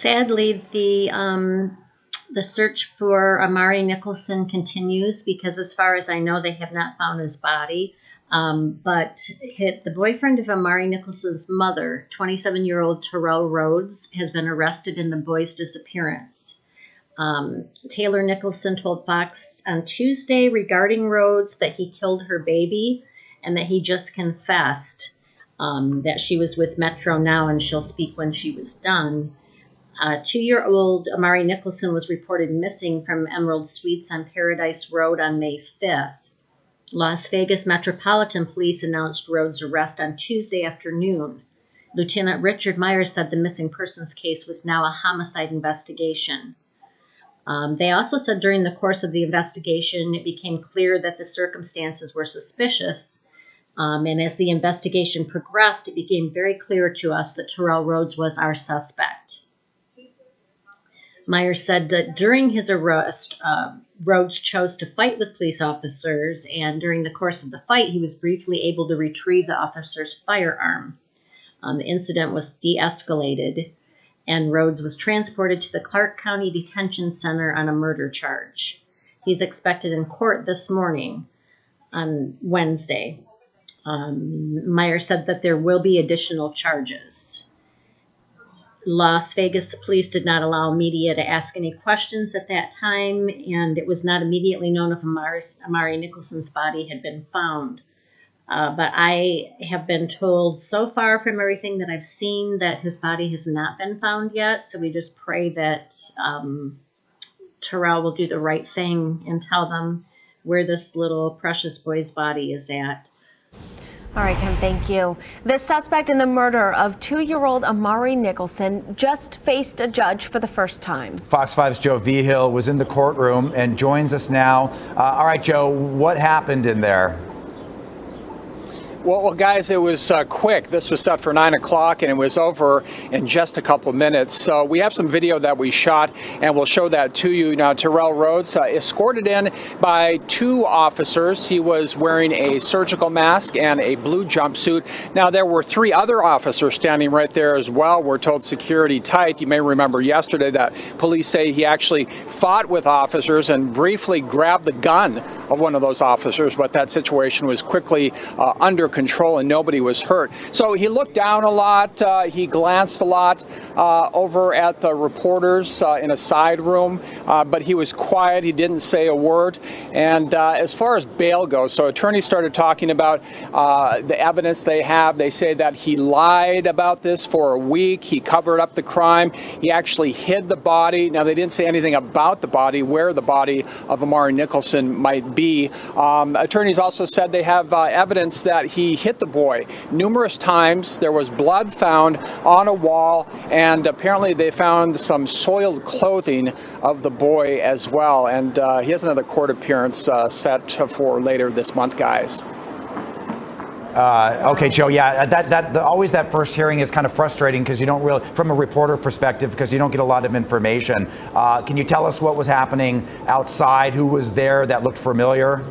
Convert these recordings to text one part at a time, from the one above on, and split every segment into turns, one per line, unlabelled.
Sadly, the search for Amari Nicholson continues because, as far as I know, they have not found his body. But the boyfriend of Amari Nicholson's mother, 27-year-old Terrell Rhodes, has been arrested in the boy's disappearance. Taylor Nicholson told Fox on Tuesday regarding Rhodes that he killed her baby and that he just confessed that she was with Metro now and she'll speak when she was done. 2-year-old Amari Nicholson was reported missing from Emerald Suites on Paradise Road on May 5th. Las Vegas Metropolitan Police announced Rhodes' arrest on Tuesday afternoon. Lieutenant Richard Myers said the missing persons case was now a homicide investigation. They also said during the course of the investigation, it became clear that the circumstances were suspicious. And as the investigation progressed, it became very clear to us that Terrell Rhodes was our suspect. Myers said that during his arrest, Rhodes chose to fight with police officers, and during the course of the fight, he was briefly able to retrieve the officer's firearm. The incident was de-escalated, and Rhodes was transported to the Clark County Detention Center on a murder charge. He's expected in court this morning on Wednesday. Myers said that there will be additional charges. Las Vegas police did not allow media to ask any questions at that time, and it was not immediately known if Amari Nicholson's body had been found. But I have been told so far from everything that I've seen that his body has not been found yet, so we just pray that Terrell will do the right thing and tell them where this little precious boy's body is at.
All right, Kim, thank you. The suspect in the murder of 2-year-old Amari Nicholson just faced a judge for the first time.
Fox 5's Joe Vigil was in the courtroom and joins us now. All right, Joe, what happened in there?
Well, guys, it was quick. This was set for 9 o'clock, and it was over in just a couple minutes. So we have some video that we shot, and we'll show that to you. Now, Terrell Rhodes escorted in by 2 officers. He was wearing a surgical mask and a blue jumpsuit. Now, there were 3 other officers standing right there as well. We're told security tight. You may remember yesterday that police say he actually fought with officers and briefly grabbed the gun of one of those officers, but that situation was quickly under control and nobody was hurt. So he looked down a lot. He glanced a lot over at the reporters in a side room, but he was quiet. He didn't say a word. And as far as bail goes, so attorneys started talking about the evidence they have. They say that he lied about this for a week. He covered up the crime. He actually hid the body. Now, they didn't say anything about the body, where the body of Amari Nicholson might be. Attorneys also said they have evidence that he hit the boy numerous times. There was blood found on a wall, and apparently they found some soiled clothing of the boy as well. And he has another court appearance set for later this month, guys.
Okay, Joe. Yeah, always that first hearing is kind of frustrating because you don't really, from a reporter perspective, because you don't get a lot of information. Can you tell us what was happening outside? Who was there that looked familiar?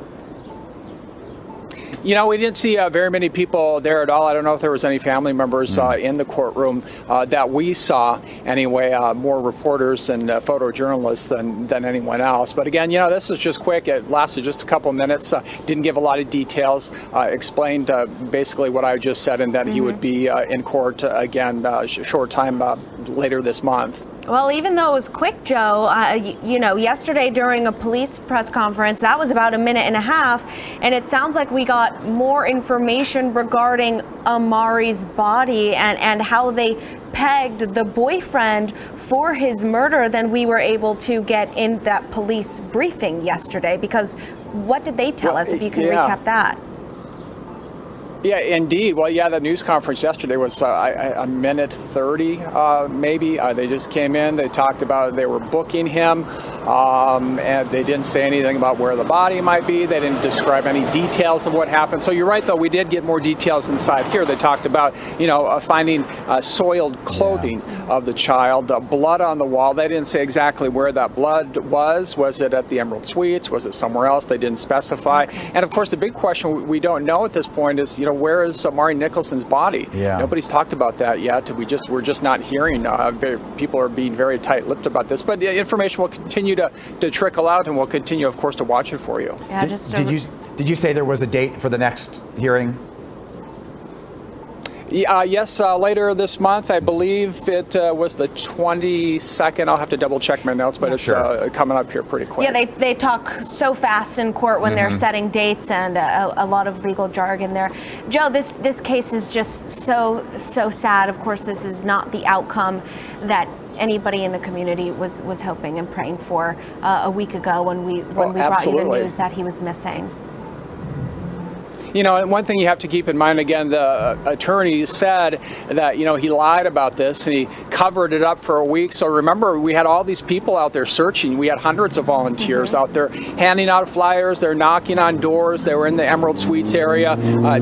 You know, we didn't see very many people there at all. I don't know if there was any family members in the courtroom that we saw. Anyway, more reporters and photojournalists than anyone else. But again, you know, this was just quick. It lasted just a couple minutes. Didn't give a lot of details. Explained basically what I just said, and that he would be in court again short time later this month.
Well, even though it was quick, Joe, you know, yesterday during a police press conference, that was about a minute and a half, and it sounds like we got more information regarding Amari's body and how they pegged the boyfriend for his murder than we were able to get in that police briefing yesterday. Because what did they tell us, if you can recap that?
Yeah, indeed. Well, yeah, the news conference yesterday was a minute 30, maybe. They just came in. They talked about they were booking him, and they didn't say anything about where the body might be. They didn't describe any details of what happened. So you're right, though. We did get more details inside here. They talked about, you know, finding soiled clothing of the child, blood on the wall. They didn't say exactly where that blood was. Was it at the Emerald Suites? Was it somewhere else? They didn't specify. And of course, the big question we don't know at this point is, you know, where is Amari Nicholson's body?
Yeah.
Nobody's talked about that yet. We're just not hearing. People are being very tight-lipped about this, but information will continue to trickle out, and we'll continue, of course, to watch it for you.
Yeah,
Did you say there was a date for the next hearing?
Yes, later this month. I believe it was the 22nd. I'll have to double check my notes, but it's coming up here pretty quick.
Yeah, they talk so fast in court when they're setting dates, and a lot of legal jargon there. Joe, this case is just so sad. Of course, this is not the outcome that anybody in the community was hoping and praying for a week ago when we brought you the news that he was missing.
And one thing you have to keep in mind, again, the attorney said that, he lied about this and he covered it up for a week. So remember, we had all these people out there searching. We had hundreds of volunteers out there handing out flyers. They're knocking on doors. They were in the Emerald Suites area,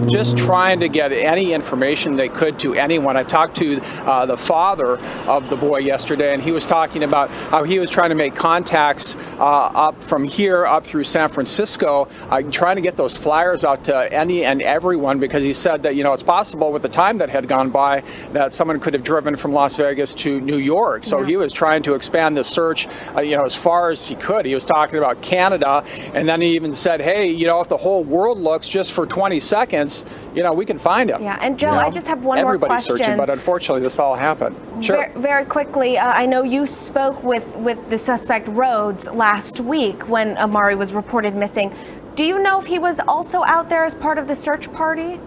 just trying to get any information they could to anyone. I talked to the father of the boy yesterday, and he was talking about how he was trying to make contacts up from here up through San Francisco, trying to get those flyers out to any and everyone, because he said that, it's possible with the time that had gone by that someone could have driven from Las Vegas to New York. So he was trying to expand the search, as far as he could. He was talking about Canada, and then he even said, hey, if the whole world looks just for 20 seconds, we can find him.
Yeah, and Joe, I just have one more question.
Everybody's searching, but unfortunately this all happened. Sure.
Very quickly, I know you spoke with the suspect Rhodes last week when Amari was reported missing. Do you know if he was also out there as part of the search party?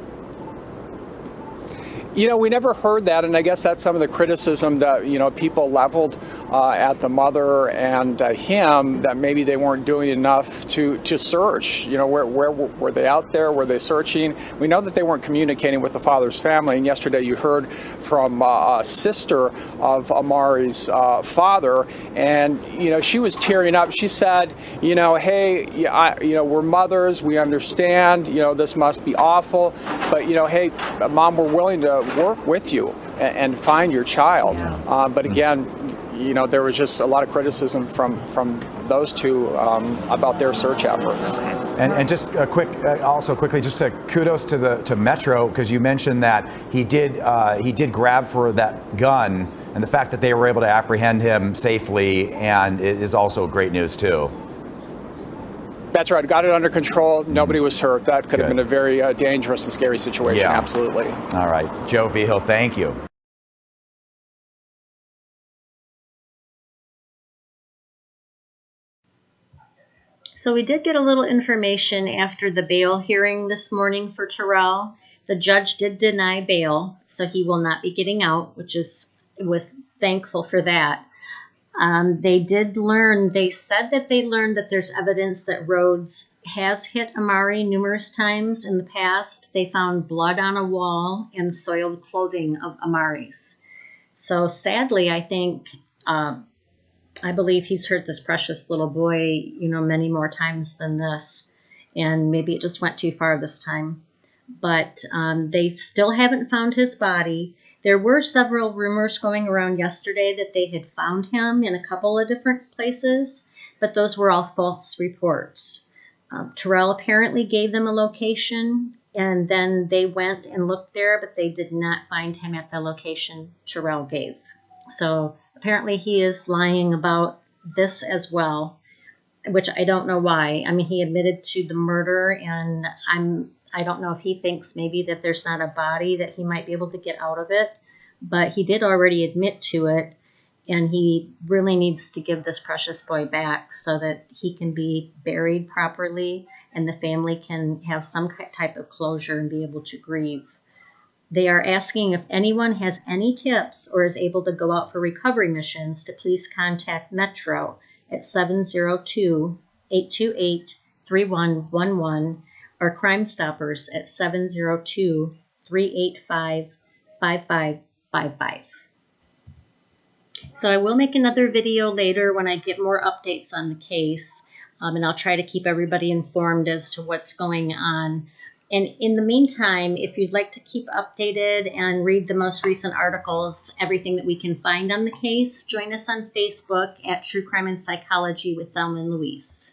We never heard that, and I guess that's some of the criticism that, people leveled at the mother and him, that maybe they weren't doing enough to search. Where were they out there? Were they searching? We know that they weren't communicating with the father's family, and yesterday you heard from a sister of Amari's father, and, she was tearing up. She said, hey, we're mothers, we understand, this must be awful, but, hey, Mom, we're willing to work with you and find your child. But again, there was just a lot of criticism from those two about their search efforts.
And just a quickly, just a kudos to Metro, because you mentioned that he did grab for that gun, and the fact that they were able to apprehend him safely, and it is also great news too.
That's right. Got it under control. Nobody was hurt. That could have been a very dangerous and scary situation. Yeah. Absolutely.
All right. Joe Vigil, thank you.
So we did get a little information after the bail hearing this morning for Terrell. The judge did deny bail, so he will not be getting out, was thankful for that. They said that they learned that there's evidence that Rhodes has hit Amari numerous times in the past. They found blood on a wall and soiled clothing of Amari's. So sadly, I believe he's hurt this precious little boy, many more times than this. And maybe it just went too far this time. But they still haven't found his body. There were several rumors going around yesterday that they had found him in a couple of different places, but those were all false reports. Terrell apparently gave them a location, and then they went and looked there, but they did not find him at the location Terrell gave. So apparently he is lying about this as well, which I don't know why. I mean, he admitted to the murder, and I don't know if he thinks maybe that there's not a body that he might be able to get out of it, but he did already admit to it, and he really needs to give this precious boy back so that he can be buried properly and the family can have some type of closure and be able to grieve. They are asking if anyone has any tips or is able to go out for recovery missions to please contact Metro at 702-828-3111 or Crime Stoppers at 702-385-5555. So I will make another video later when I get more updates on the case, and I'll try to keep everybody informed as to what's going on. And in the meantime, if you'd like to keep updated and read the most recent articles, everything that we can find on the case, join us on Facebook at True Crime and Psychology with Thelma and Louise.